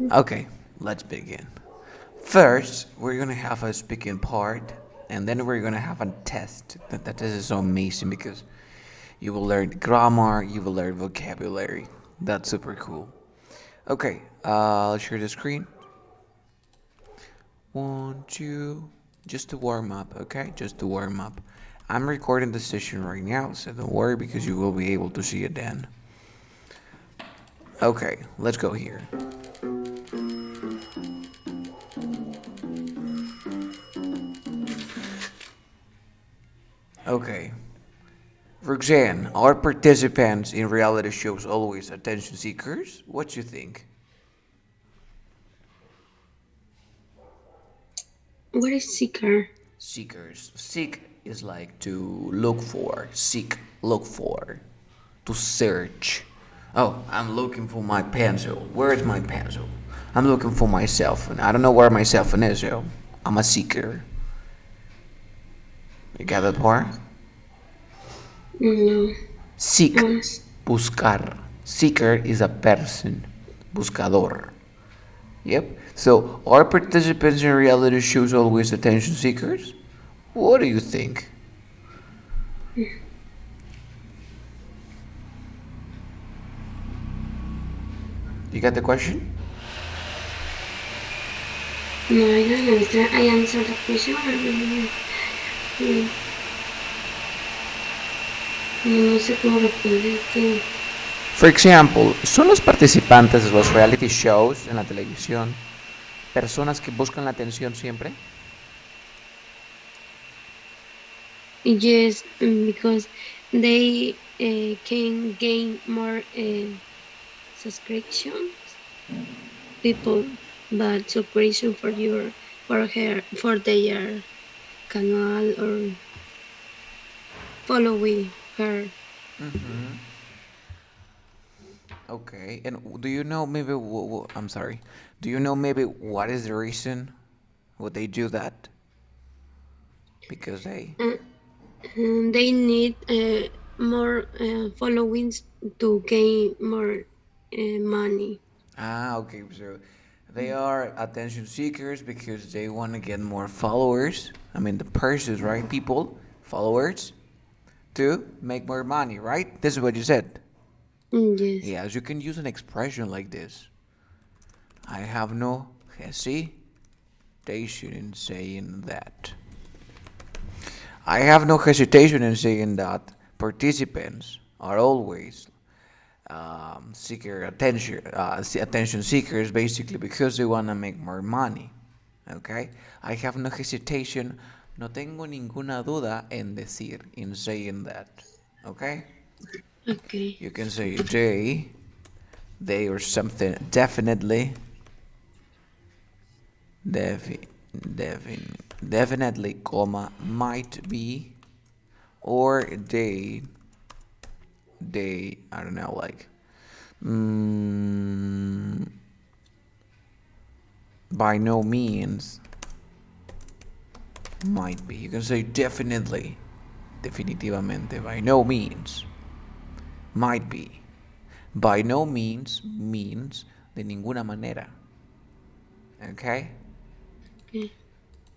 Okay, let's begin. First, we're gonna have a speaking part, and then we're gonna have a test. That is so amazing because you will learn grammar, you will learn vocabulary. That's super cool. Okay, I'll share the screen. One, two, just to warm up, okay? Just to warm up. I'm recording the session right now, so don't worry because you will be able to see it then. Okay, let's go here. Okay. Roxanne, are participants in reality shows always attention seekers? What do you think? What is seeker? Seekers. Seek is like to look for. Seek, look for. To search. Oh, I'm looking for my pencil. Where is my pencil? I'm looking for my cell phone. I don't know where my cell phone is, so I'm a seeker. You got that part? No. Seek, Uh, buscar. Seeker is a person. Buscador. Yep. So, are participants in reality shows always attention seekers? What do you think? You got the question? no, I don't understand. I answered the question. No, no sé cómo responder esto. For example, ¿son los participantes de los reality shows en la televisión personas que buscan la atención siempre? Yes, because they can gain more subscriptions, people, but subscription for your for her for their canal or following her. Okay, and do you know maybe, I'm sorry, do you know maybe what is the reason would they do that? Because they, Uh, and they need more followings to gain more money. okay, so they are attention seekers because they want to get more followers. I mean, the persons, right? People, followers, to make more money, right? This is what you said. Yes. Yes, you can use an expression like this. I have no hesitation in saying that. I have no hesitation in saying that participants are always attention seekers, basically because they want to make more money. Okay, I have no hesitation, no tengo ninguna duda en decir, in saying that. Okay, Okay. you can say they or something definitely, defi, definitely, comma, might be, or they, I don't know, like, mm, by no means, might be. You can say definitely, definitivamente, by no means, might be. By no means means de ninguna manera. Okay? Okay.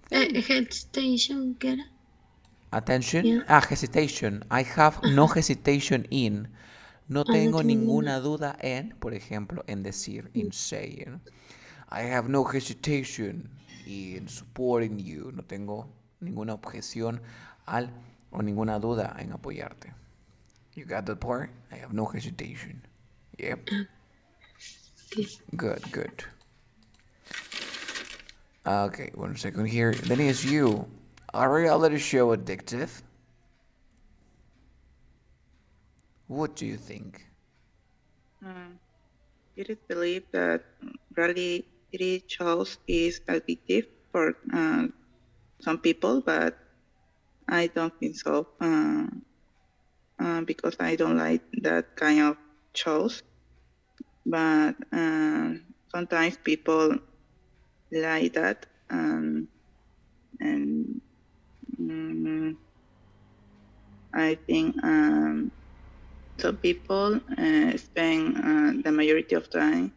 Then, Health station, get it? attention. Yeah. Hesitation. I have no Ajá. hesitation in. No Ah, no tengo tengo ninguna. ninguna duda en, por ejemplo, en decir, in saying. I have no hesitation in supporting you. No tengo ninguna objeción al o ninguna duda en apoyarte. You got that part? I have no hesitation. Yep. Okay. Good, good. Okay, 1 second here. Then is you. Are reality show addictive? What do you think? Um, it is believed that reality shows is addictive for some people, but I don't think so because I don't like that kind of shows. But sometimes people like that, and mm, I think some people spend the majority of time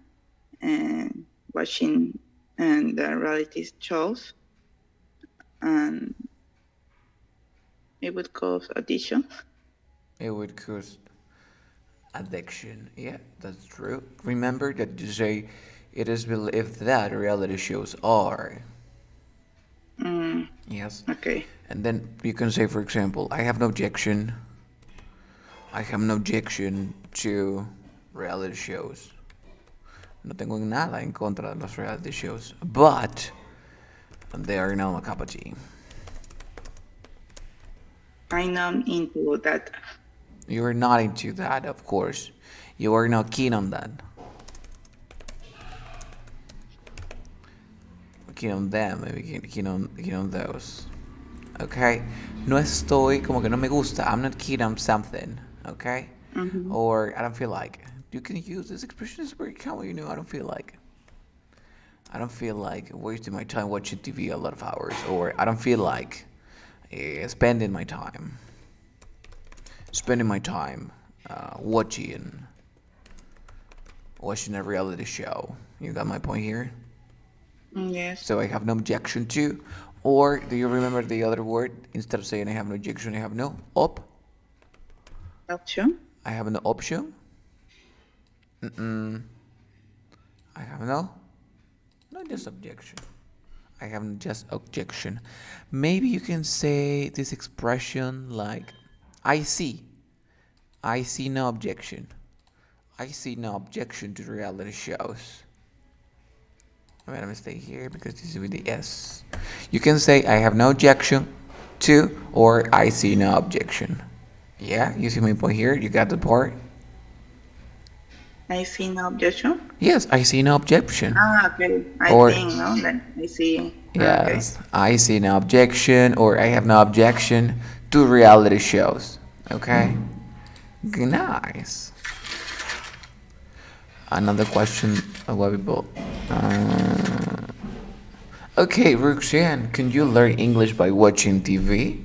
uh, watching and the reality shows, and it would cause addiction. It would cause addiction. Yeah, that's true. Remember that you say it is believed that reality shows are. Mm, Yes. okay. And then you can say, for example, I have no objection. I have no objection to reality shows. No tengo nada en contra de los reality shows, but they are not my cup of tea. I'm not into that. You are not into that, of course. You are not keen on that. Keen on them, maybe keen on those. Okay? No estoy, como que no me gusta. I'm not keen on something. Okay? Mm-hmm. Or I don't feel like. You can use this expression as very common, I don't feel like. I don't feel like wasting my time watching TV a lot of hours. Or I don't feel like spending my time. Watching a reality show. You got my point here? Yes. So I have no objection to. Or do you remember the other word? Instead of saying I have no objection, I have no Option. I have no option. I have not just objection. I have just objection. Maybe you can say this expression like, I see. I see no objection. I see no objection to reality shows. I'm gonna stay here because this is with the S. You can say I have no objection to, or I see no objection. Yeah, you see my point here? You got the part? I see no objection. Yes, I see no objection. Okay. I Or think, no, then I see. Okay. yes, I see no objection, or I have no objection to reality shows. Okay? Nice. Another question about people. Okay, Roxanne, can you learn English by watching TV?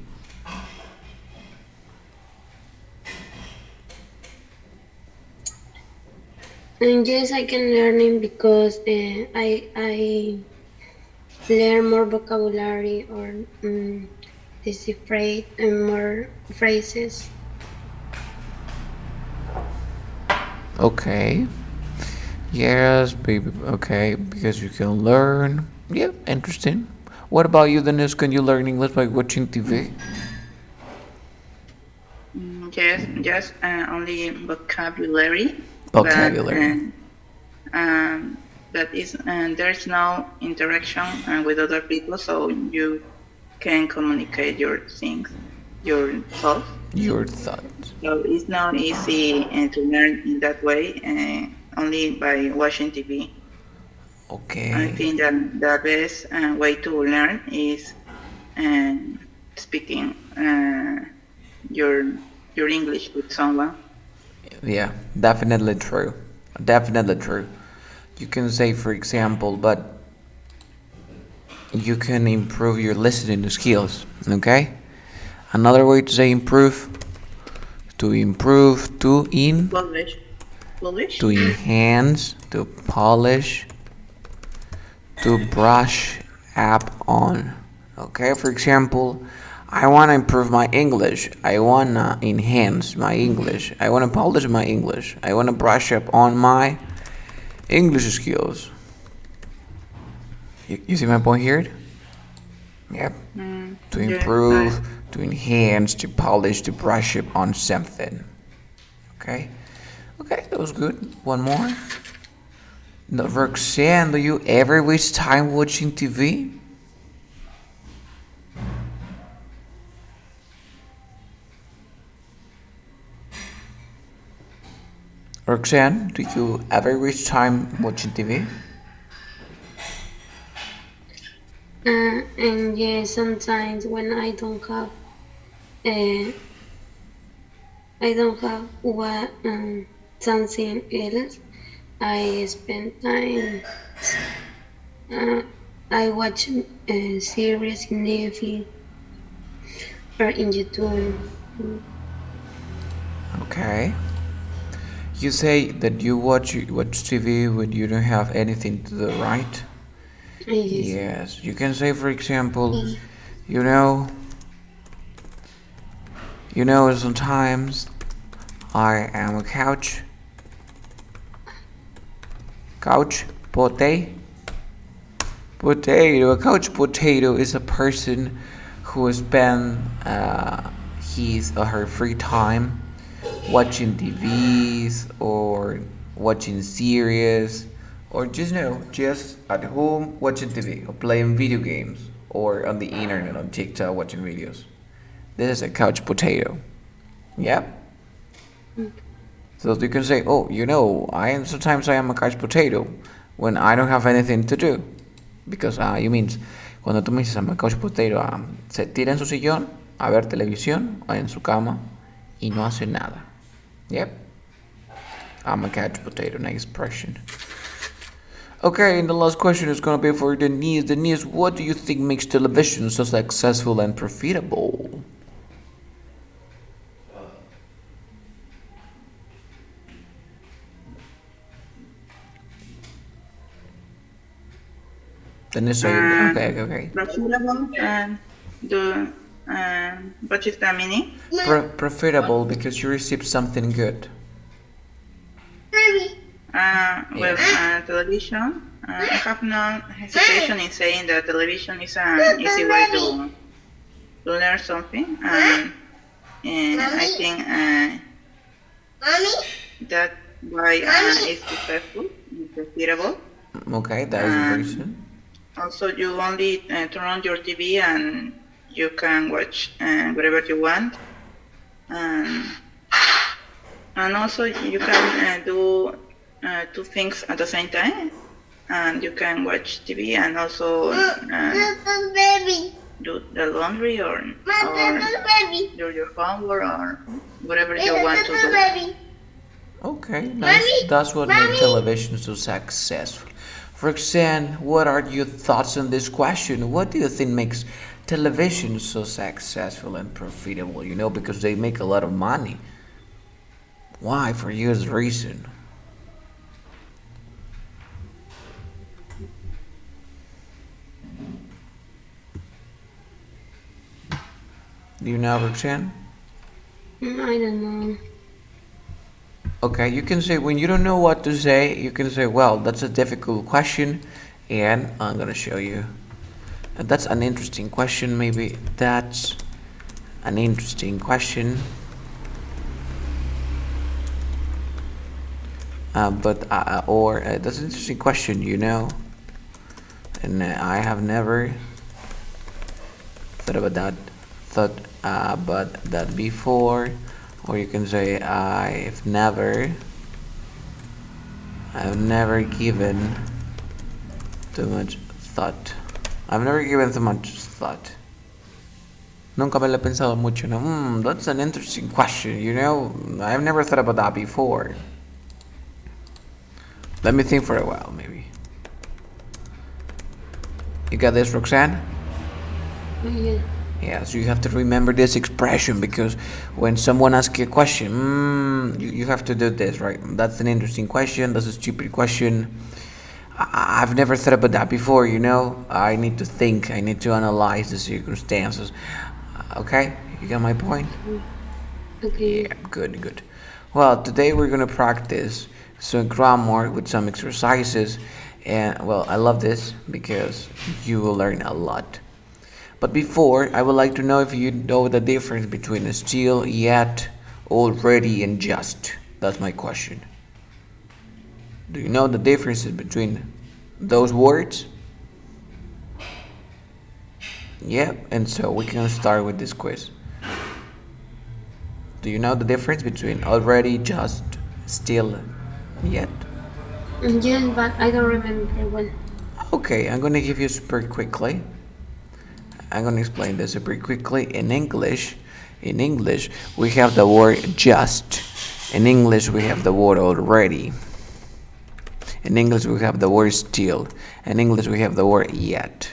And yes, I can learn it because I learn more vocabulary or decipher more phrases. Okay. Yes, baby. Okay, because you can learn. Yeah, interesting. What about you, Denise? Can you learn English by watching TV? Yes, just only vocabulary, Vocabulary. that is, there's no interaction with other people, so you can communicate your things yourself. Your thoughts. So it's not easy to learn in that way, only by watching TV. I Okay. think that the best way to learn is speaking your English with someone. Yeah, definitely true. Definitely true. You can say, for example, but you can improve your listening skills. Okay. Another way to say improve, Polish. to enhance, to polish, to brush up on. Okay, for example, I want to improve my English. I want to enhance my English. I want to polish my English. I want to brush up on my English skills. You see my point here? Yep. To Yeah, improve, to enhance, to polish, to brush up on something. Okay? Okay, that was good. One more. No, Roxanne, do you ever waste time watching TV? Roxanne, do you ever waste time watching TV? And yes, sometimes when uh, I don't have what something else, I spend time. Uh, I watch series in Netflix or in YouTube. Okay. You say that you watch TV when you don't have anything to do, right? Yes. Yes. You can say, for example, Yes. you know, sometimes I am a couch potato. Potato. A couch potato is a person who spend his or her free time watching TVs or watching series or just at home watching TV or playing video games or on the internet on TikTok watching videos. This is a couch potato. Yep. So you can say, oh, sometimes I am a couch potato when I don't have anything to do. Because, you means, cuando tú me dices I'm a couch potato, se tira en su sillón a ver televisión o en su cama y no hace nada. Yep. I'm a couch potato, next expression. Okay, and the last question is gonna be for Denise. Denise, what do you think makes television so successful and profitable? Denise, okay. Profitable and the what is the meaning? Profitable because you receive something good. Well, television. I have no hesitation in saying that television is an easy way to learn something, and I think that why it's successful, it's profitable. Okay, that is the reason. Also, you only turn on your TV and you can watch whatever you want, and also you can do two things at the same time, and you can watch TV and also do the laundry or do your homework or whatever you want to do. Okay, nice. That's what makes television so successful. Roxanne, what are your thoughts on this question? What do you think makes television so successful and profitable? Because they make a lot of money. Why? For you as reason. Do you know, Roxanne? I don't know. Okay, you can say when you don't know what to say, you can say, well, that's a difficult question, and I'm gonna show you. And that's an interesting question, maybe. That's an interesting question. That's an interesting question. And I have never thought about that before. Or you can say I've never given too much thought. I've never given too much thought. Nunca me lo he pensado mucho, no? That's an interesting question. I've never thought about that before. Let me think for a while, maybe. You got this, Roxanne? Yeah. Yeah, so you have to remember this expression because when someone asks you a question, you have to do this, right? That's an interesting question. That's a stupid question. I've never thought about that before, I need to think. I need to analyze the circumstances. Okay? You got my point? Okay. Yeah, good. Well, today we're going to practice some grammar with some exercises. And, well, I love this because you will learn a lot. But before, I would like to know if you know the difference between still, yet, already, and just. That's my question. Do you know the differences between those words? Yep, and so we can start with this quiz. Do you know the difference between already, just, still, yet? Yes, but I don't remember well. Okay, I'm gonna give you super quickly. I'm gonna explain this super quickly. In English, we have the word just. In English, we have the word already. In English, we have the word still. In English, we have the word yet.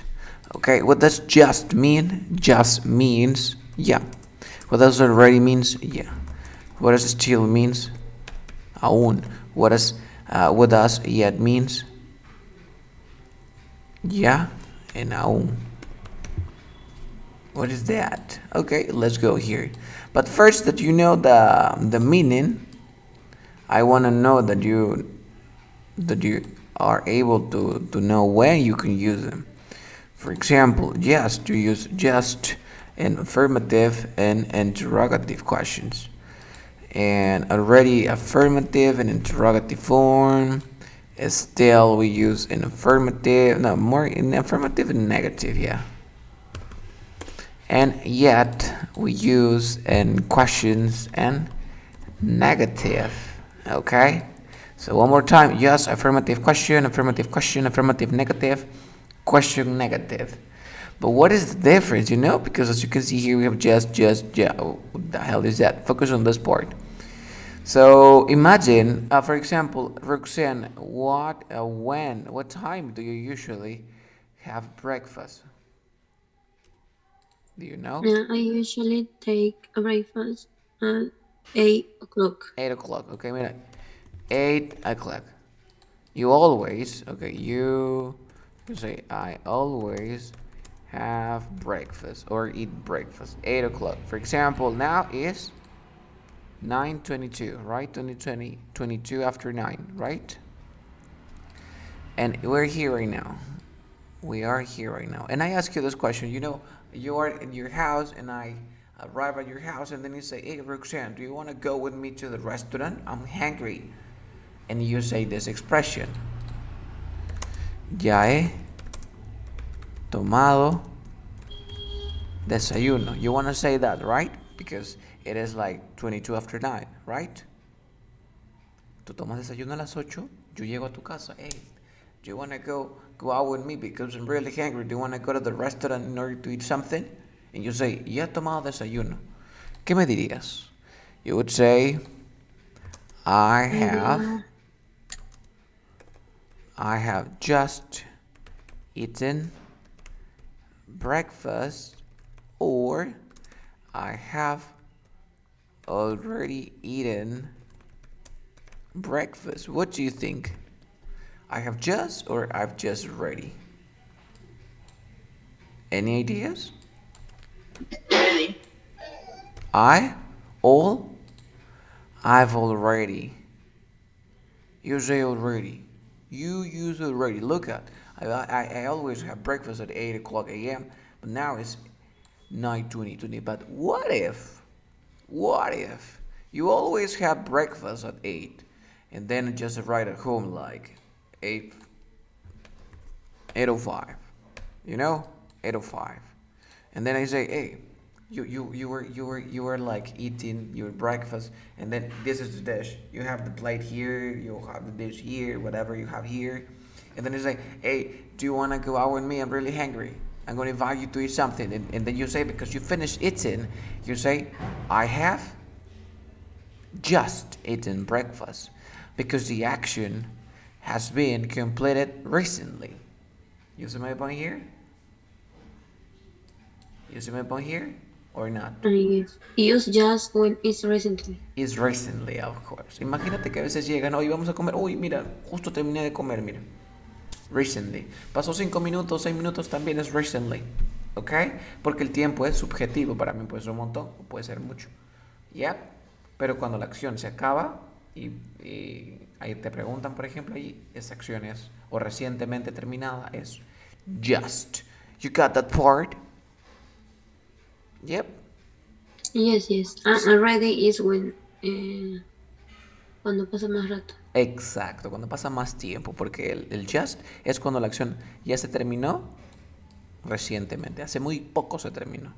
Okay, what does just mean? Just means yeah. What does already means? Yeah. What does still means? Aún. What does yet means? Ya and aún. What is that? Okay, let's go here. But first, that you know the meaning, I want to know that you are able to know when you can use them. For example, just, you use just in affirmative and interrogative questions. And already affirmative and interrogative form. Still, we use in affirmative, no, more in affirmative and negative, yeah. And yet, we use in questions and negative, okay? So one more time, yes, affirmative, affirmative, negative, question, negative. But what is the difference, you know? Because as you can see here, we have just, yeah. Oh, what the hell is that? Focus on this part. So imagine, for example, Roxanne, what time do you usually have breakfast? Do you know? I usually take a breakfast at 8 o'clock. 8 o'clock, okay, mira. 8 o'clock. You always, okay, you say, I always have breakfast or eat breakfast. 8 o'clock. For example, now is 9:22, right? 22 after 9, right? And we're here right now. We are here right now. And I ask you this question. You know, you are in your house, and I arrive at your house, and then you say, hey, Roxanne, do you want to go with me to the restaurant? I'm hungry. And you say this expression. Ya he tomado desayuno. You want to say that, right? Because it is like 22 after 9, right? Tú tomas desayuno a las 8, yo llego a tu casa. Hey, do you want to go out with me because I'm really hungry? Do you want to go to the restaurant in order to eat something? And you say, ya he tomado desayuno. ¿Qué me dirías? You would say, I have just eaten breakfast, or I have already eaten breakfast. What do you think? I have just, or I've just ready? Any ideas? Really? I've already. You say already. You use already. Look at, I always have breakfast at 8 o'clock a.m., but now it's 9:20. But what if you always have breakfast at 8, and then just arrive at home like 8:05, you know, 8:05, and then I say, hey, you were like eating your breakfast, and then this is the dish. You have the plate here, you have the dish here, whatever you have here, and then it's like, hey, do you want to go out with me? I'm really hungry. I'm going to invite you to eat something, and then you say, because you finished eating, you say, I have just eaten breakfast, because the action has been completed recently. You see my point here? You see my point here? Or not? I use just when it's recently. Is recently, of course. Imagínate que a veces llegan, hoy vamos a comer, uy, mira, justo terminé de comer, mira. Recently. Pasó 5 minutos, 6 minutos, también es recently. ¿Ok? Porque el tiempo es subjetivo. Para mí puede ser un montón o puede ser mucho. ¿Ya? Pero cuando la acción se acaba y ahí te preguntan, por ejemplo, ahí esa acción es, o recientemente terminada, es just. You got that part? Yep. Yes. Already is when cuando pasa más rato. Exacto, cuando pasa más tiempo, porque el just es cuando la acción ya se terminó recientemente, hace muy poco se terminó.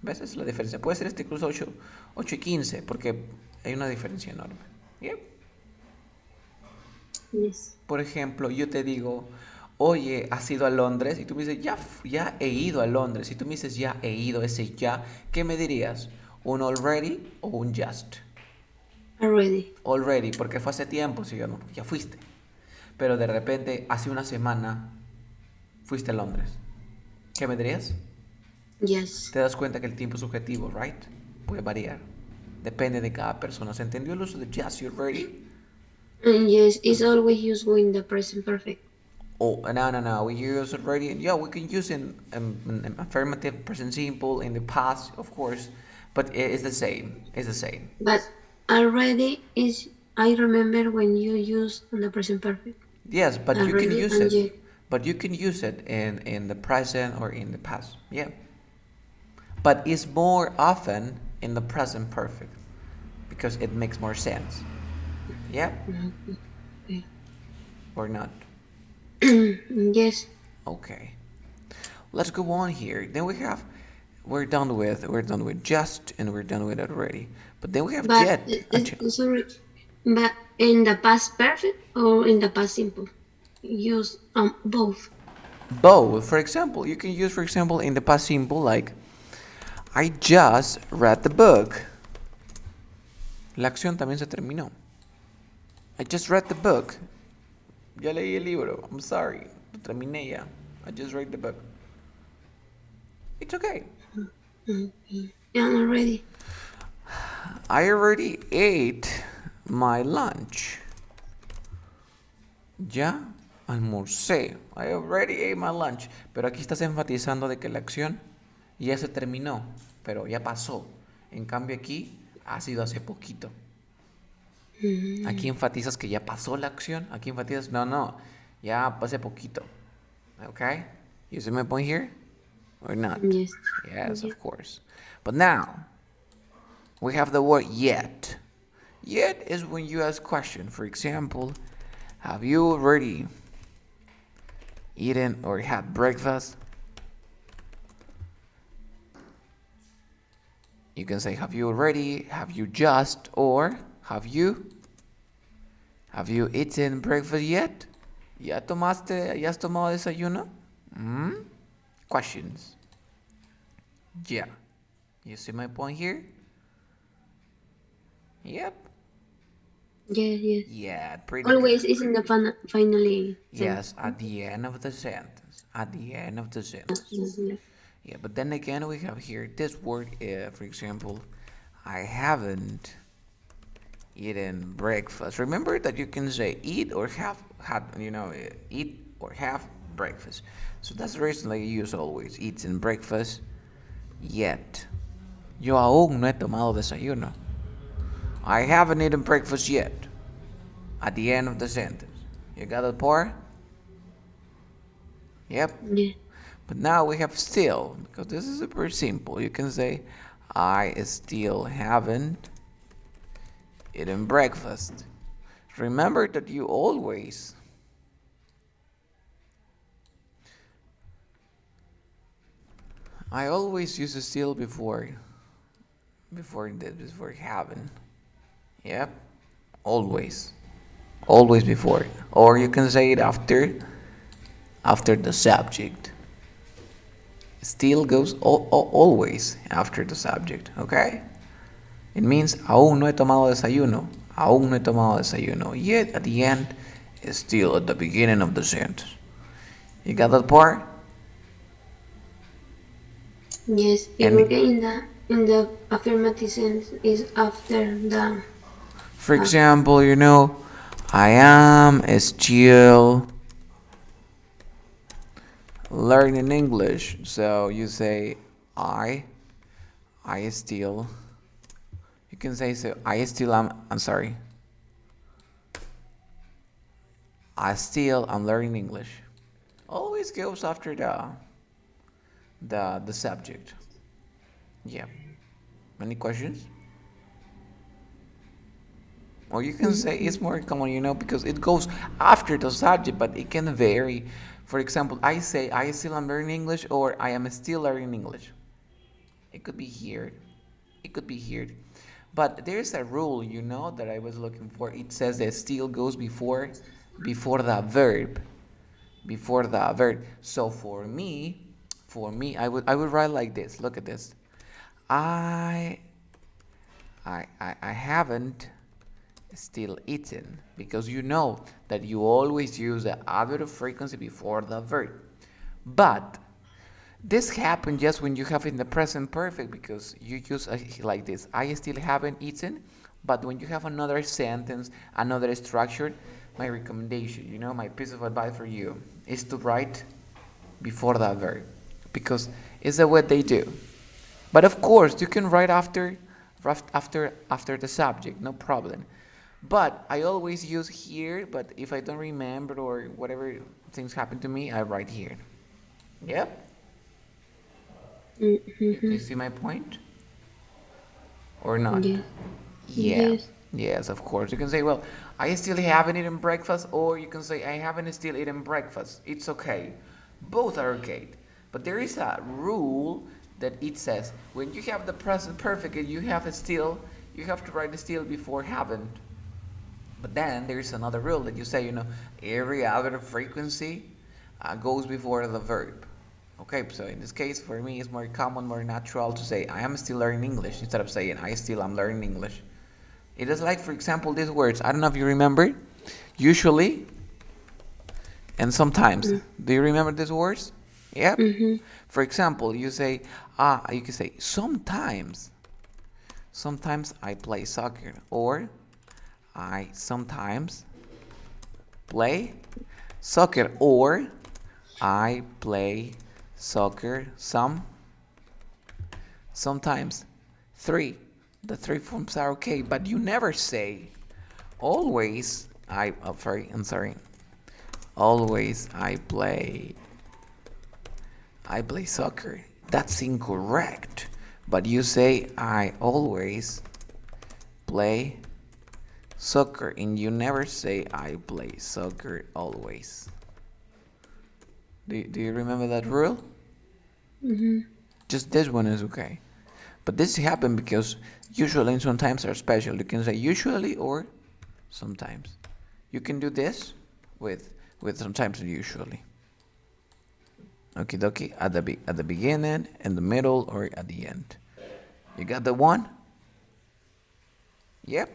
¿Ves? Esa es la diferencia. Puede ser este incluso 8:15, porque hay una diferencia enorme. Yep. Yes. Por ejemplo, yo te digo, oye, ¿has ido a Londres? Y tú me dices, ya he ido a Londres. Y tú me dices, ya he ido, ese ya, ¿qué me dirías? ¿Un already o un just? Already. Already, porque fue hace tiempo, ¿sí o no? Ya fuiste. Pero de repente, hace una semana, fuiste a Londres. ¿Qué me dirías? Yes. Te das cuenta que el tiempo subjetivo, right? Puede variar. Depende de cada persona. ¿Se entendió el uso de just y already? And yes, it's always useful in the present perfect. Oh, no. We use already. Yeah, we can use in affirmative, present simple, in the past, of course, but it's the same. It's the same. But already is I remember when you use the present perfect. Yes, but you can Already use and it. yet. But you can use it in the present or in the past. Yeah. But it's more often in the present perfect because it makes more sense. Yeah, Okay. or not? Yes. Okay. Let's go on here. Then we're done with just and we're done with it already. But then we have But yet. sorry. But in the past perfect or in the past simple? Use both. Both. For example, you can use for example in the past simple like I just read the book. La acción también se terminó. I just read the book. Ya leí el libro. I'm sorry. Lo terminé ya. I just read the book. It's okay. Yeah, already. I already ate my lunch. Ya almorcé. I already ate my lunch. Pero aquí estás enfatizando de que la acción ya se terminó, pero ya pasó. En cambio aquí ha sido hace poquito. Aquí enfatizas que ya pasó la acción. Aquí enfatizas, no, ya hace poquito. Okay? You see my point here? Or not? Yes. Yes, Yeah. of course. But now, we have the word yet. Yet is when you ask question. For example, have you already eaten or had breakfast? You can say have you already, have you just, or have you eaten breakfast yet? ¿Ya has tomado desayuno? Questions. Yeah. You see my point here? Yep. Yes. Yeah, pretty Always good. is in the finally Yes, sentence. at the end of the sentence. At the end of the sentence. Yes. Yeah, but then again, we have here this word, for example, I haven't eaten breakfast. Remember that you can say eat or have had, eat or have breakfast. So that's the reason I use always eaten breakfast yet. Yo aún no he tomado desayuno. I haven't eaten breakfast yet. At the end of the sentence. You got the part? Yep. Yeah. But now we have still, because this is super simple. You can say, I still haven't eaten breakfast. Remember that you always I always use still before haven't. Yep. Always. Always before. Or you can say it after the subject. Still goes always after the subject, okay? It means aún no he tomado desayuno. Aún no he tomado desayuno. Yet at the end is still at the beginning of the sentence. You got that part? Yes. And In the affirmative sense is after the for example, I am still learning English. So you say I still. You can say so. I still am. I'm sorry. I'm learning English. Always goes after the subject. Yeah. Any questions? Or you can say it's more common, because it goes after the subject, but it can vary. For example, I say I still am learning English or I am still learning English. It could be here. It could be here. But there's a rule, that I was looking for. It says that still goes before the verb. Before the verb. So I would write like this. Look at this. I haven't still eaten, because you know that you always use the adverb of frequency before the verb. But this happens just when you have in the present perfect, because you use like this. I still haven't eaten, But when you have another sentence, another structure, my recommendation, my piece of advice for you is to write before that verb because it's the way they do. But of course, you can write after the subject, no problem. But I always use here, but if I don't remember or whatever things happen to me, I write here. Yep. You Mm-hmm. see my point? Or not? Yes. Yeah. Yes. Yes, of course. You can say, well, I still haven't eaten breakfast, or you can say, I haven't still eaten breakfast. It's okay. Both are okay. But there is a rule that it says when you have the present perfect and you have a still, you have to write the still before haven't. But then there's another rule that you say, every other frequency goes before the verb. Okay, so in this case, for me, it's more common, more natural to say, I am still learning English instead of saying, I still am learning English. It is like, for example, these words. I don't know if you remember. Usually and sometimes. Do you remember these words? Yep. Mm-hmm. For example, you can say, sometimes. Sometimes I play soccer. Or I sometimes play soccer. Or I play soccer sometimes. Three. The three forms are okay, but you never say always I'm sorry. Always I play soccer. That's incorrect. But you say I always play soccer and you never say I play soccer always. Do you remember that rule? Mm-hmm. Just this one is okay. But this happen because usually and sometimes are special. You can say usually or sometimes. You can do this with sometimes and usually. Okie dokie. At the beginning, in the middle, or at the end. You got the one? Yep.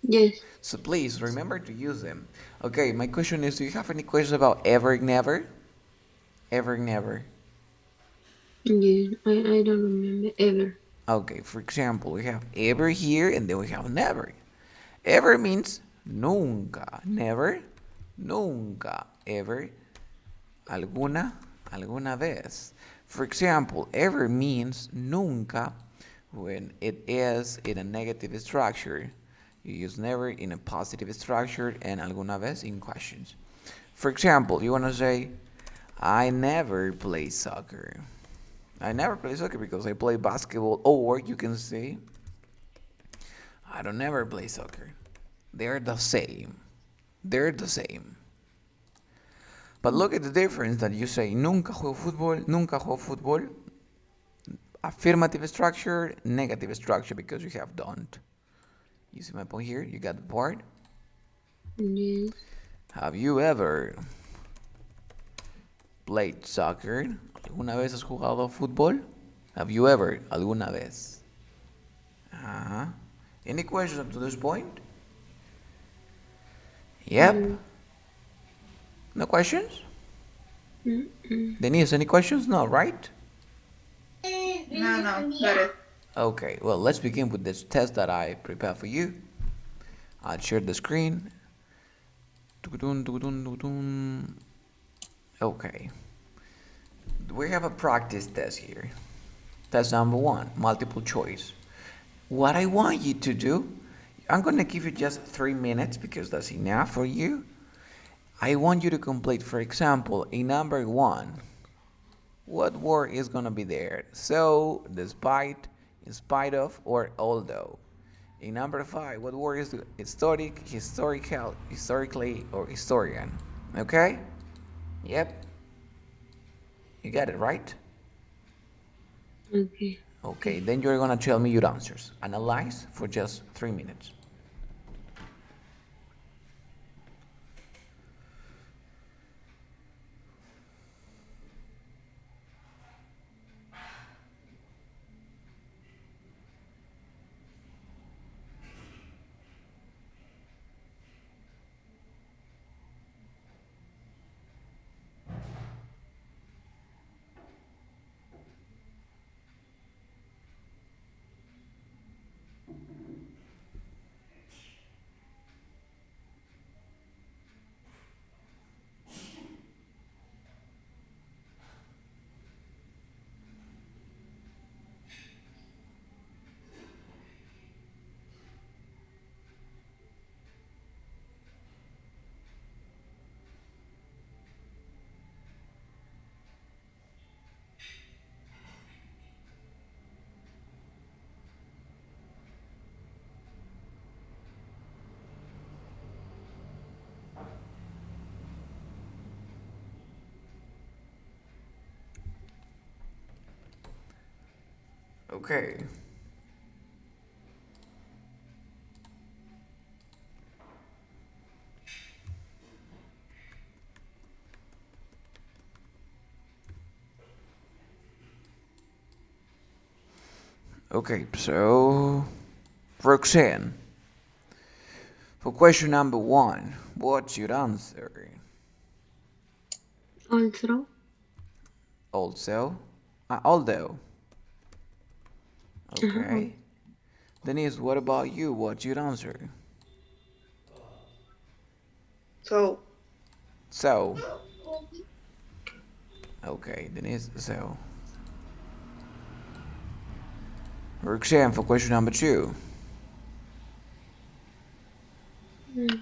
Yes. So please remember to use them. Okay, my question is, do you have any questions about ever, never? Ever, never. Yes. I don't remember ever. Okay, for example, we have ever here and then we have never. Ever means nunca. Never, nunca. Ever, alguna vez. For example, ever means nunca when it is in a negative structure. You use never in a positive structure and alguna vez in questions. For example, you want to say, I never play soccer. I never play soccer because I play basketball. Or you can say, I don't never play soccer. They're the same. They're the same. But look at the difference that you say, nunca juego fútbol, nunca juego fútbol. Affirmative structure, negative structure because you have don't. You see my point here? You got the part? Yes. Have you ever played soccer? ¿Alguna vez has jugado fútbol? Have you ever? ¿Alguna vez? Uh-huh. Any questions up to this point? Yep. Mm. No questions? Mm-mm. Denise, any questions? No, right? No, no, got it. Okay, well, let's begin with this test that I prepared for you. I'll share the screen. Okay, we have a practice test here. Test number one, multiple choice. What I want you to do, I'm gonna give you just 3 minutes because that's enough for you. I want you to complete, for example, in number one, what word is gonna be there? So, despite, in spite of, or although. In number five, what word is historically, or historian? Okay? Yep. You got it, right? Okay. Okay, then you're gonna tell me your answers. Analyze for just 3 minutes. Okay. Okay, so Roxanne, for question number 1, what's your answer? Also, Also, although. uh-huh. Okay. Denise, what about you? What's your answer? So, So. Okay, Denise, so. Roxanne, for question number 2. Mm.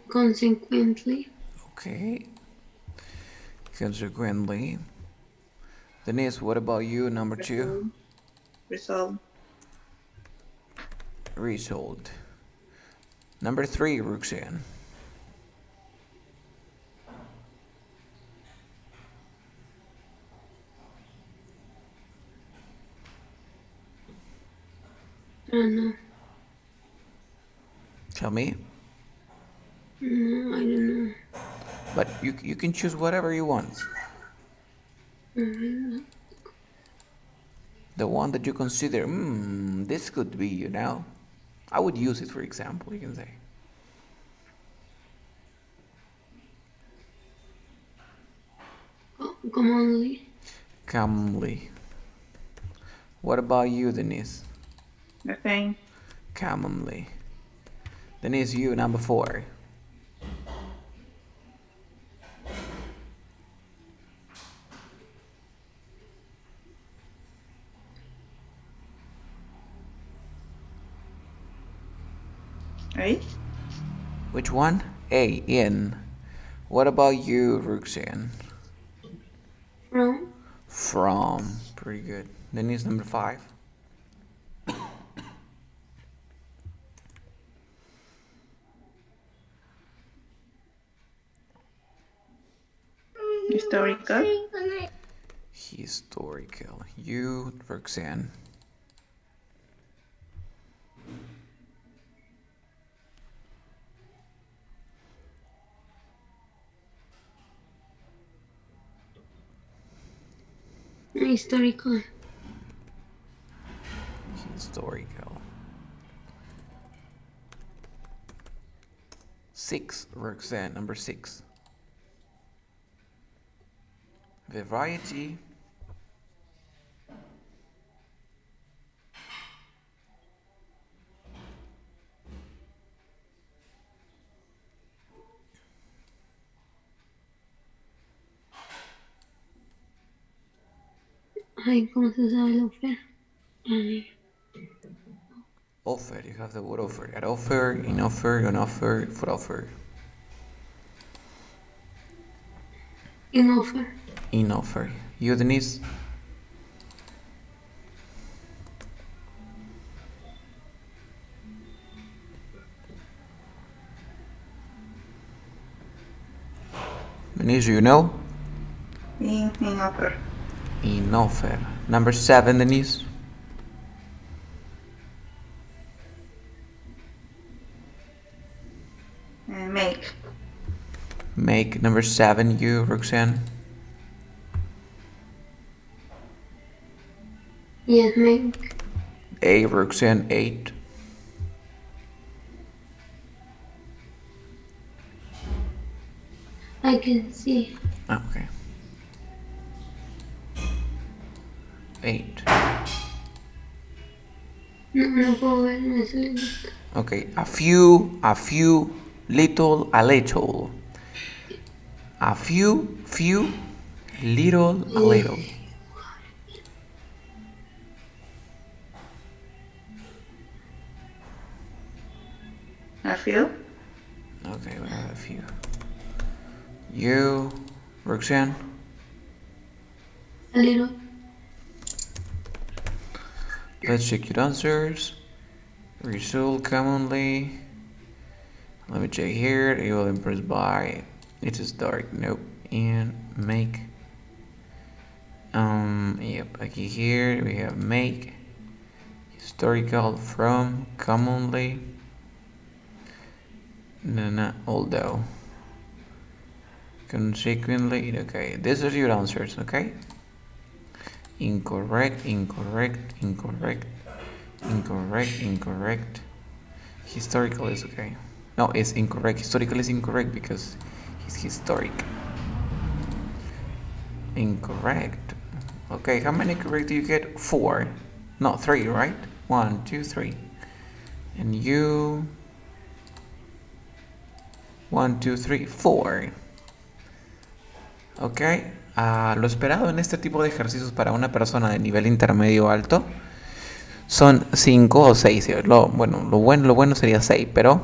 Consequently, Okay. Consequently. Denise, what about you? Number 2. resolve, resolve. Result. Number 3, Roxanne. I don't know. Tell me. No, I don't know. But you can choose whatever you want. Mm-hmm. The one that you consider, this could be, I would use it, for example, you can say. Commonly, Calmly. What about you, Denise? The same. Calmly. Denise, you, number 4. Right? Which one? A, in. What about you, Roxanne? from, From. Pretty good. Denise, number 5. Historical. Historical. You, Roxanne. historical, Historical. 6, Roxanne, number 6. Variety. ay, ¿cómo se sabe la oferta? Ay, Offer. You have the word offer. At offer, in offer, on offer, for offer. in offer, In offer. You, Denise? Denise, you know? In offer. In offer. Number 7, Denise? Make. Make. Number 7, you, Roxanne? yes, make, A, Roxanne, 8. I can see, Okay. 8. no puedo ver, me sale listo. Okay. A few, little, a little. A few, little, a little. A few. Okay, we have a few. You, Roxanne? A little, Let's check your answers. Result commonly. Let me check here. You will impress by. It is dark. Nope. And make. Yep. Okay. Here we have make. Historical from commonly. No. Although. Consequently. Okay. These are your answers. Okay. Incorrect. Historical is okay. No, it's incorrect. Historical is incorrect because he's historic. Incorrect. Okay, how many correct do you get? 4. No, 3, right? 1, 2, 3. And you... 1, 2, 3, 4. Ok. Lo esperado en este tipo de ejercicios para una persona de nivel intermedio alto son 5 o 6. Lo bueno sería 6, pero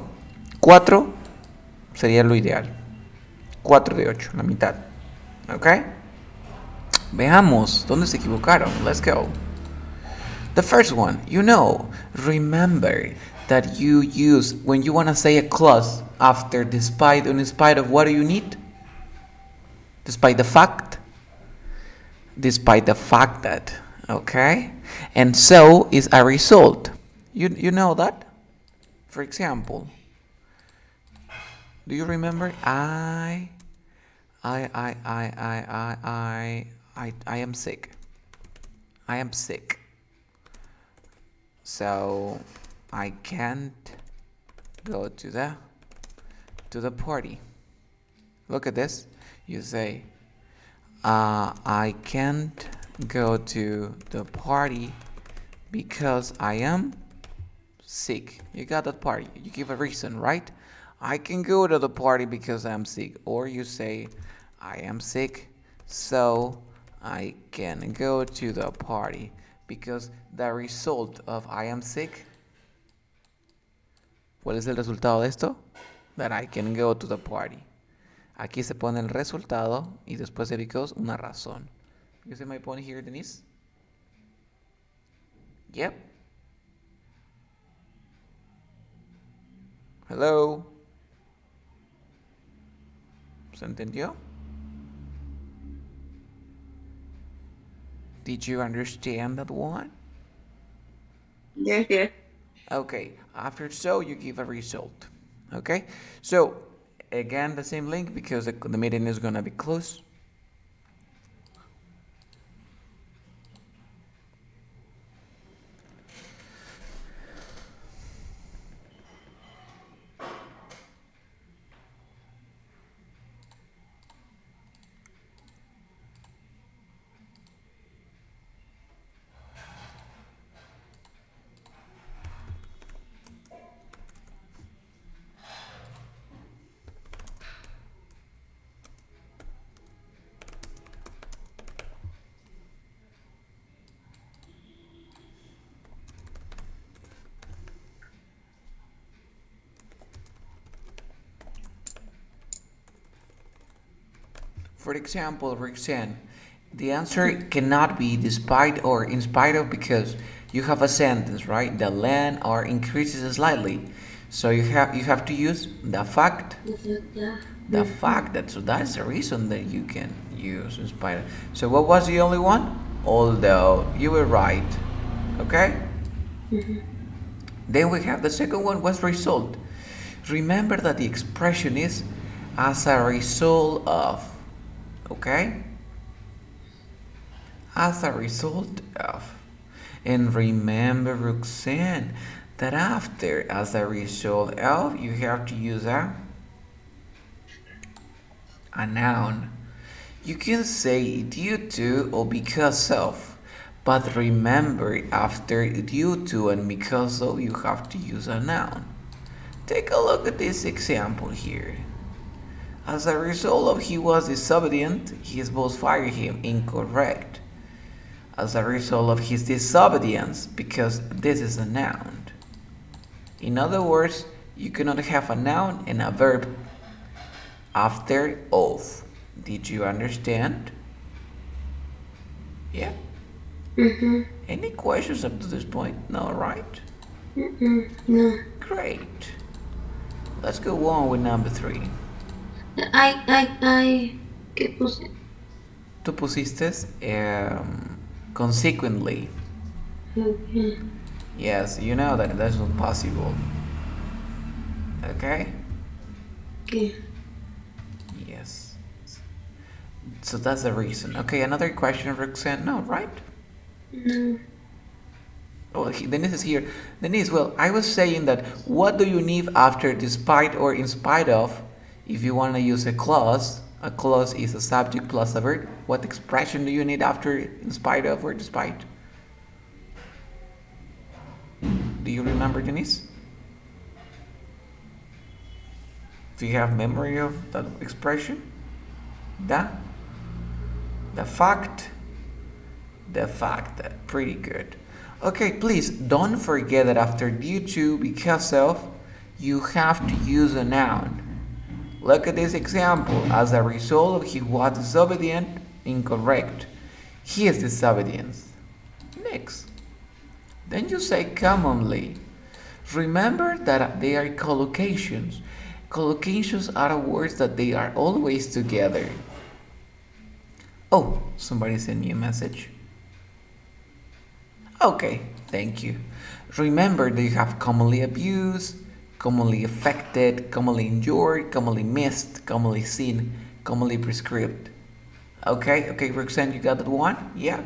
4 sería lo ideal. 4 de 8, la mitad. ¿Ok? Veamos dónde se equivocaron. Let's go. The first one, remember that you use when you want to say a clause after despite or in spite of, what do you need? Despite the fact that, okay? And so is a result. You know that? For example, do you remember? I am sick. I am sick. So I can't go to the party. Look at this. You say, I can't go to the party because I am sick. You got that part. You give a reason, right? I can go to the party because I'm sick. Or you say, I am sick, so I can go to the party. Because the result of I am sick, ¿cuál es el resultado de esto? That I can go to the party. Aquí se pone el resultado y después de because una razón. You see my point here, Denise? Yep. Hello. ¿Se entendió? Did you understand that one? Yes. Okay, after so you give a result. Okay, so again the same link because the meeting is gonna be closed. For example, Roxanne, the answer cannot be despite or in spite of because you have a sentence, right? The land or increases slightly. So you have to use the fact. The fact that, so that's the reason that you can use in spite of. So what was the only one? Although you were right. Okay? Then we have the second one, what's result? Remember that the expression is as a result of. Okay? As a result of. And remember, Roxanne, that after as a result of, you have to use a noun. You can say due to or because of, but remember after due to and because of, you have to use a noun. Take a look at this example here. As a result of he was disobedient, his boss fired him. Incorrect. As a result of his disobedience, because this is a noun. In other words, you cannot have a noun and a verb after of. Did you understand? Yeah. Mm-hmm. Any questions up to this point? No, right? No. Great. Let's go on with number 3. ¿Qué puse? Tú pusiste consequently. Okay. Yes, you know that that's not possible. Okay? Okay. Yes. So that's the reason. Okay, another question, Roxanne. No, right? No. Oh, Denise is here. Denise, well, I was saying that what do you need after despite or in spite of if you want to use a clause? A clause is a subject plus a verb. What expression do you need after in spite of or despite? Do you remember, Denise? Do you have memory of that expression? The? The fact? The fact. Pretty good. Okay, please don't forget that after due to, because of, you have to use a noun. Look at this example. As a result of he was disobedient, incorrect. He is disobedient. Next. Then you say commonly. Remember that they are collocations. Collocations are words that they are always together. Oh, somebody sent me a message. Okay, thank you. Remember that you have commonly abused, commonly affected, commonly endured, commonly missed, commonly seen, commonly prescribed. Okay, Roxanne, you got that one? Yeah.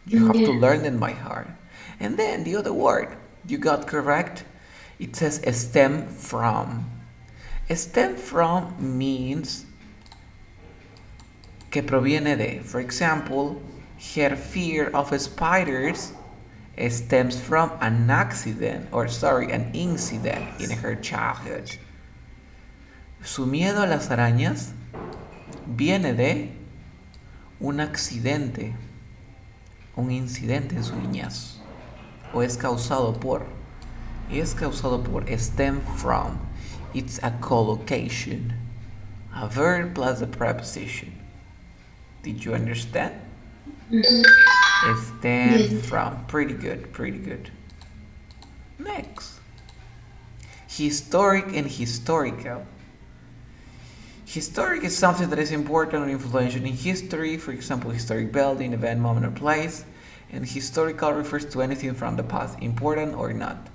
You have to Yeah. learn them by heart. And then the other word you got correct. It says stem from. Stem from means que proviene de. For example, her fear of spiders stems from an an incident in her childhood. Su miedo a las arañas viene de un accidente, un incidente en su niñez. O es causado por. Stem from. It's a collocation. A verb plus a preposition. Did you understand? Stem Yes. from. Pretty good. Next. Historic and historical. Historic is something that is important or influential in history, for example, historic building, event, moment, or place. And historical refers to anything from the past, important or not.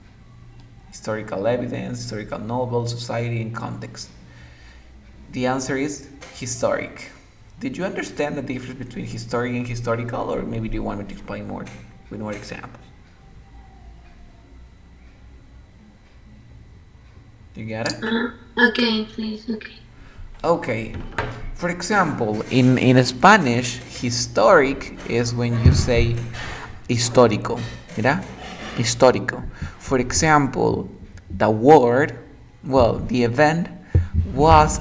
Historical evidence, historical novel, society, and context. The answer is historic. Did you understand the difference between historic and historical, or maybe do you want me to explain more with more examples? You get it? Okay, please. Okay. Okay. For example, in Spanish, historic is when you say histórico. Mira? Histórico. For example, the word, well, the event was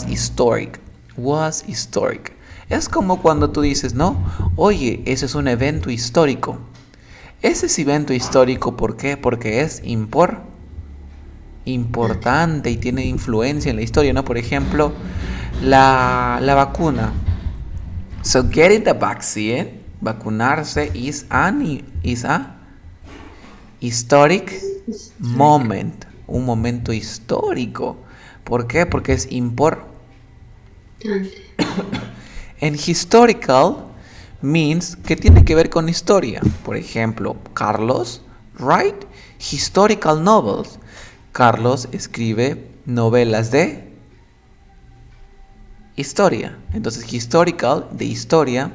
historic. Was historic. Es como cuando tú dices, ¿no? Oye, ese es un evento histórico. Ese es evento histórico, ¿por qué? Porque es importante y tiene influencia en la historia, ¿no? Por ejemplo, la vacuna. So getting the vaccine, vacunarse is a historic moment, un momento histórico. ¿Por qué? Porque es importante. And historical means que tiene que ver con historia. Por ejemplo, Carlos write historical novels. Carlos escribe novelas de historia. Entonces, historical, de historia,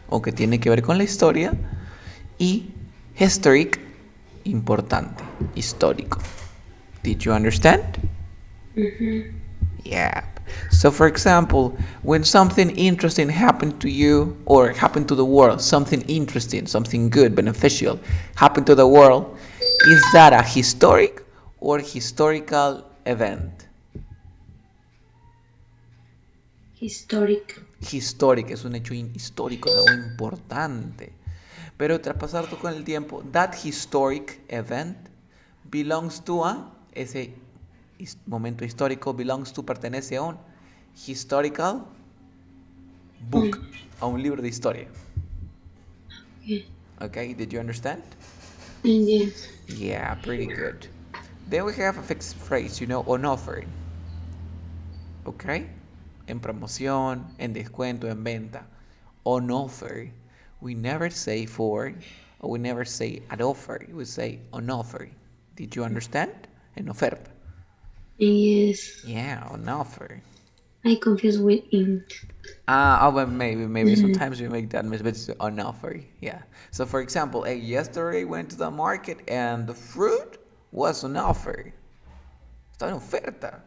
o que tiene que ver con la historia, y historic, importante, histórico. Did you understand? Yeah. So, for example, when something interesting happened to you or happened to the world, something interesting, something good, beneficial, happened to the world, is that a historic or historical event? Historic. Historic es un hecho histórico, es algo importante. Pero tras pasar tú con el tiempo, that historic event belongs to ese momento histórico belongs to, pertenece a un historical book. a un libro de historia. Okay. Okay, did you understand? Yes. Yeah, pretty good. Then we have a fixed phrase, on offer. Okay? En promoción, en descuento, en venta. On offer. We never say for, or we never say at offer. We say on offer. Did you understand? En oferta. Yes. Yeah, on offer. I confuse with in. Well, maybe sometimes we make that mistake, but it's on offer. Yeah. So, for example, yesterday went to the market and the fruit was on offer. Está en oferta.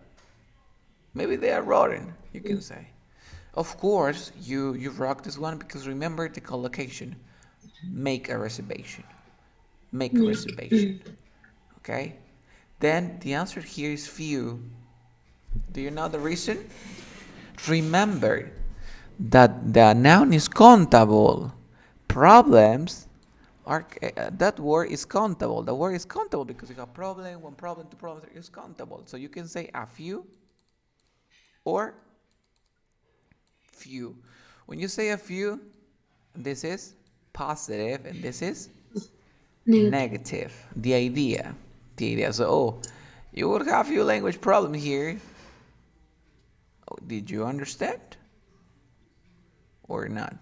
Maybe they are rotten, you can say. Of course, you rock this one because remember the collocation. Make a reservation. Make a reservation. Okay? Then the answer here is few. Do you know the reason? Remember that the noun is countable. Problems are that word is countable. The word is countable because you have problem, one problem, two problems, it's countable. So you can say a few or few. When you say a few, this is positive and this is Negative. negative. The idea. The idea. So, you would have your language problem here. Oh, did you understand? Or not?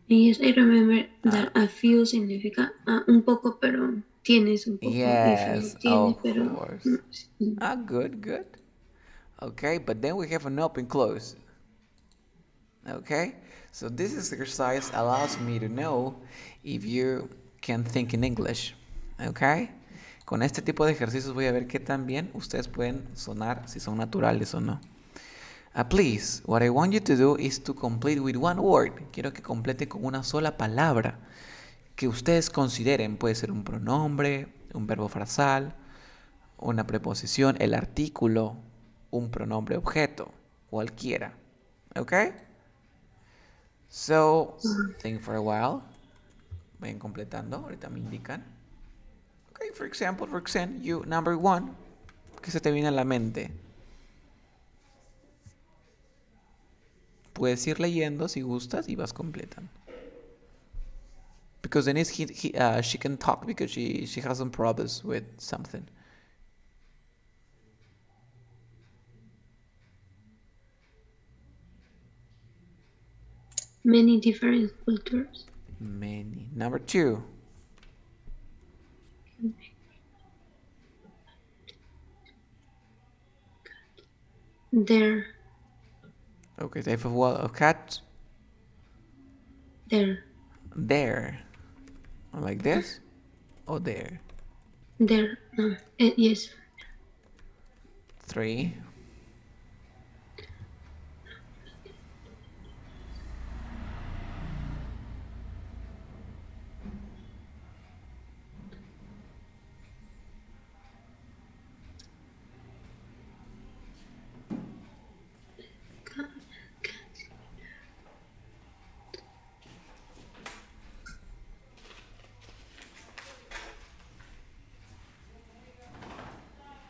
Yes, I remember that a few significa un poco, pero tienes un poco. If no Yes, tienes, of pero course. no. Good, good. Okay, but then we have an open close. Okay, so this exercise allows me to know if you can think in English. Okay, con este tipo de ejercicios voy a ver qué tan bien ustedes pueden sonar, si son naturales o no. Please, what I want you to do is to complete with one word. Quiero que complete con una sola palabra que ustedes consideren. Puede ser un pronombre, un verbo frasal, una preposición, el artículo, un pronombre objeto, cualquiera. Okay? So, think for a while. Vayan completando, ahorita me indican. Okay, for example, Roxanne, you, number one, ¿qué se te viene a la mente? Puedes ir leyendo si gustas y vas completando. Because Denise, she can talk because she has some problems with something. Many different cultures. Many. Number two. There. Okay, type of what? A cat? There. There. Like this? Or there? There. No. Yes. Three.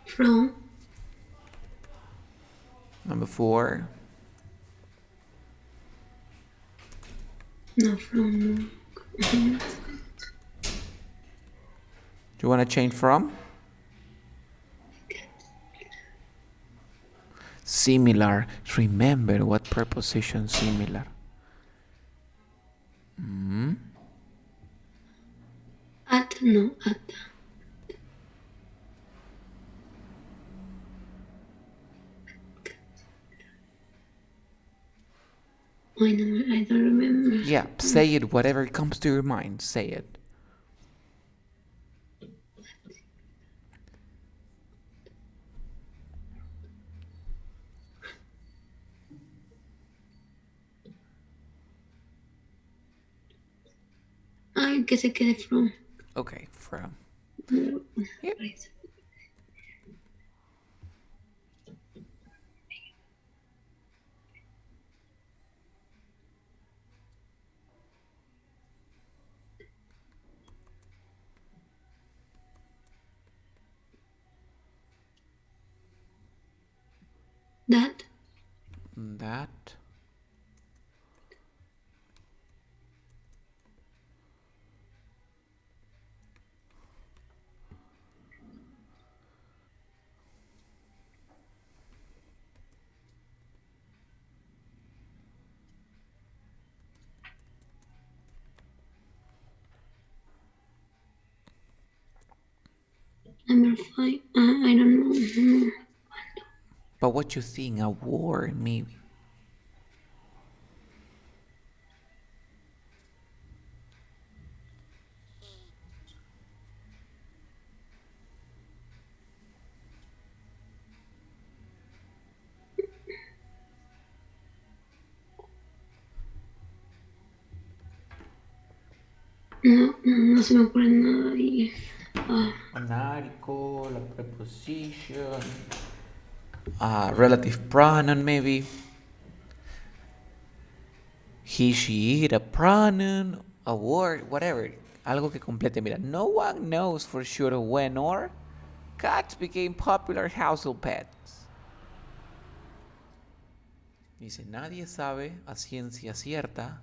From. Number four. No, from. Do you want to change from? Similar. Remember what preposition similar. At. No, at. I don't remember. Yeah, say it, whatever comes to your mind, say it. Ay, que se quede from. Okay, from. No. Yep. That. That. Number 5. I don't know. But what you think? A war, maybe. No se me ocurre nada ahí. An article, a preposition, a relative pronoun, maybe. He, she, it, a pronoun, a word, whatever. Algo que complete. Mira, no one knows for sure when or cats became popular household pets. Dice, nadie sabe a ciencia cierta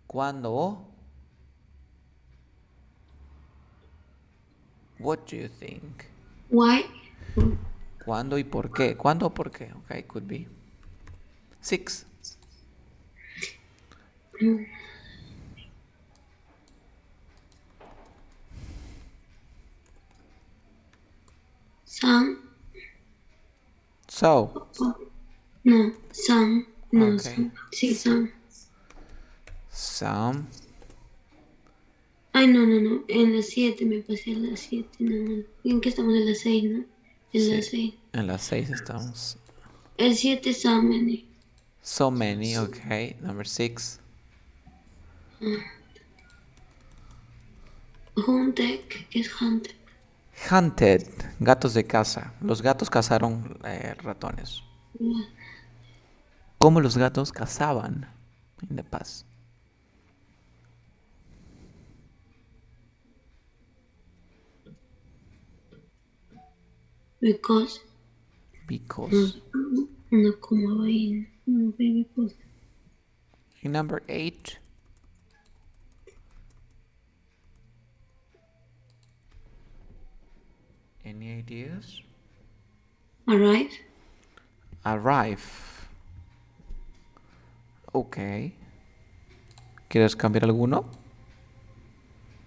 cuándo o. What do you think? Why? ¿Cuándo y por qué? ¿Cuándo o por qué? Okay, could be. 6. Some. So. No, some. No, Okay. some. Sí, some. Some. Ay, no. En la 7 me pasé en la 7. No. ¿En qué estamos? En la 6, ¿no? En la Sí, 6. en las 6 estamos. El 7 es so many. So many, okay. Number 6. Hunted, ¿qué es hunted? Hunted, gatos de caza. Los gatos cazaron ratones. ¿Cómo los gatos cazaban in the past? Because. Because. No, como ahí. No, because. In number 8. Any ideas? Arrive. Arrive. Ok. ¿Quieres cambiar alguno?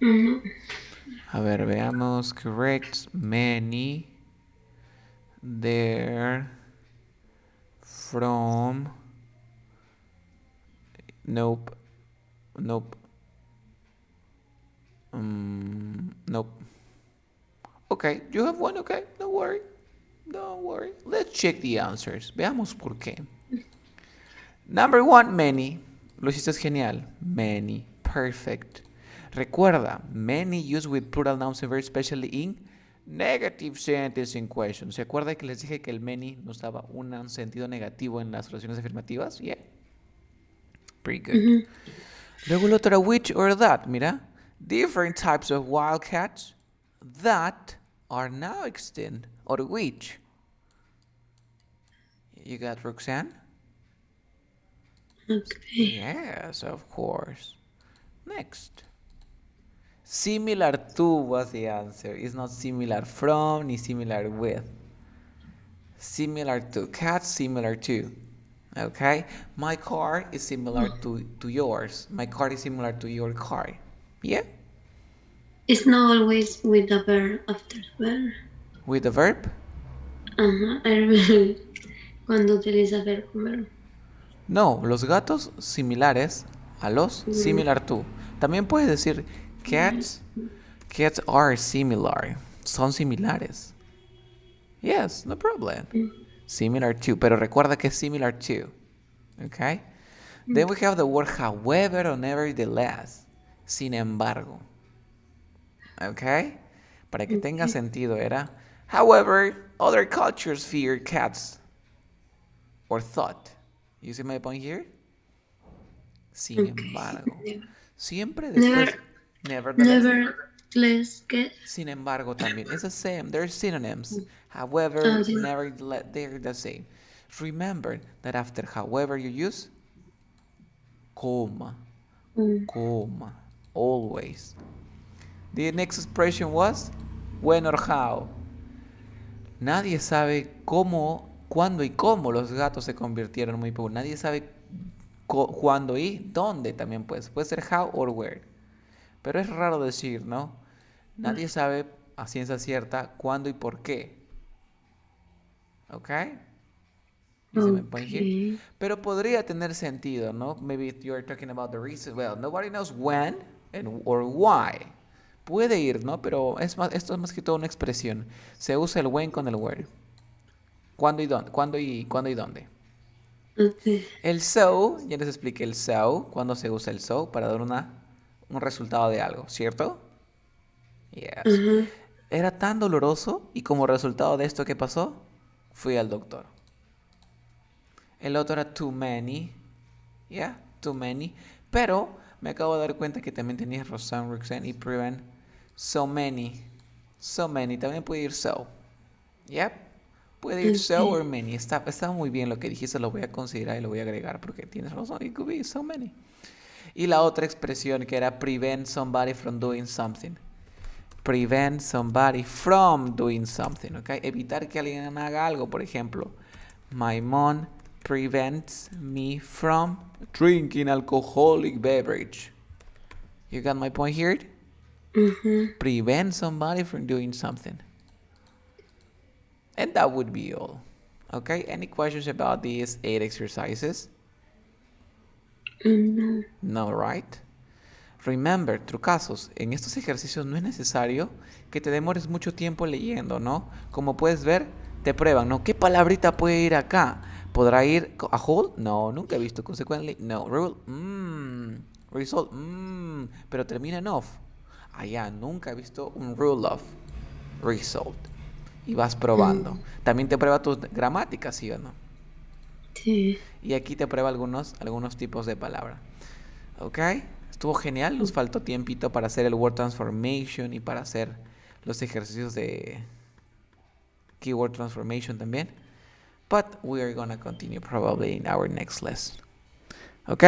No. A ver, veamos. Correct. Many. There. From. Nope. Nope. Nope. Okay, you have one, okay? Don't worry. Don't worry. Let's check the answers. Veamos por qué. Number 1, many. Lo hiciste genial. Many. Perfect. Recuerda, many used with plural nouns and verbs, especially in negative sentence in question. ¿Se acuerda que les dije que el many nos daba un sentido negativo en las oraciones afirmativas? Yeah. Pretty good. Luego el otro, which or that. Mira. Different types of wildcats that are now extinct. Or which. You got Roxanne? Okay. Yes, of course. Next. Similar to was the answer. It's not similar from, ni similar with. Similar to. Cats similar to. Okay? My car is similar to yours. My car is similar to your car. Yeah? It's not always with the verb after the verb. With the verb? Ajá, el verb. Cuando utiliza verbo. No, los gatos similares a los similar to. También puedes decir cats. Cats are similar. Son similares. Yes, no problem. Similar to. Pero recuerda que es similar to. Okay? Then we have the word however or nevertheless. Sin embargo. Okay? Para que tenga sentido era. However, other cultures fear cats. Or thought. You see my point here? Sin embargo. Siempre después. Nevertheless. Nevertheless, ¿qué? Sin embargo, también. It's the same. They're synonyms. However, Sí. nevertheless, they're the same. Remember that after however you use coma. Coma. Always. The next expression was when or how. Nadie sabe cómo, cuándo y cómo los gatos se convirtieron muy pobres. Nadie sabe cuándo y dónde también puede ser how or where. Pero es raro decir, ¿no? Nadie sabe a ciencia cierta cuándo y por qué. ¿Ok? You see my point here? Okay. Pero podría tener sentido, ¿no? Maybe if you're talking about the reason. Well, nobody knows when or why. Puede ir, ¿no? Pero esto es más que todo una expresión. Se usa el when con el where. ¿Cuándo y dónde? ¿Cuándo y dónde? Okay. El so, ya les expliqué el so, cuándo se usa el so para dar un resultado de algo, ¿cierto? Yes. Ajá. Era tan doloroso y como resultado de esto que pasó, fui al doctor. El otro era too many. Yeah, too many. Pero me acabo de dar cuenta que también tenía Roxanne, Roxanne y Prevent. So many. So many. También puede ir so. Yep. Puede ir so Okay. or many. Está muy bien lo que dijiste. Lo voy a considerar y lo voy a agregar porque tienes razón. It could be so many. Y la otra expresión que era prevent somebody from doing something. Prevent somebody from doing something, ¿ok? Evitar que alguien haga algo, por ejemplo. My mom prevents me from drinking alcoholic beverage. You got my point here? Ajá. Prevent somebody from doing something. And that would be all. Okay, any questions about these 8 exercises? No. No, right? Remember, trucazos, en estos ejercicios no es necesario que te demores mucho tiempo leyendo, ¿no? Como puedes ver, te prueban, ¿no? ¿Qué palabrita puede ir acá? ¿Podrá ir a whole? No, nunca he visto. Consequently, no. Rule, result, pero termina en off. Allá, nunca he visto un rule of, result. Y vas probando. También te prueba tus gramáticas, ¿sí o no? Sí. Y aquí te prueba algunos tipos de palabra. ¿Ok? Estuvo genial. Nos faltó tiempito para hacer el word transformation y para hacer los ejercicios de keyword transformation también. But we are gonna continue probably in our next lesson. ¿Ok?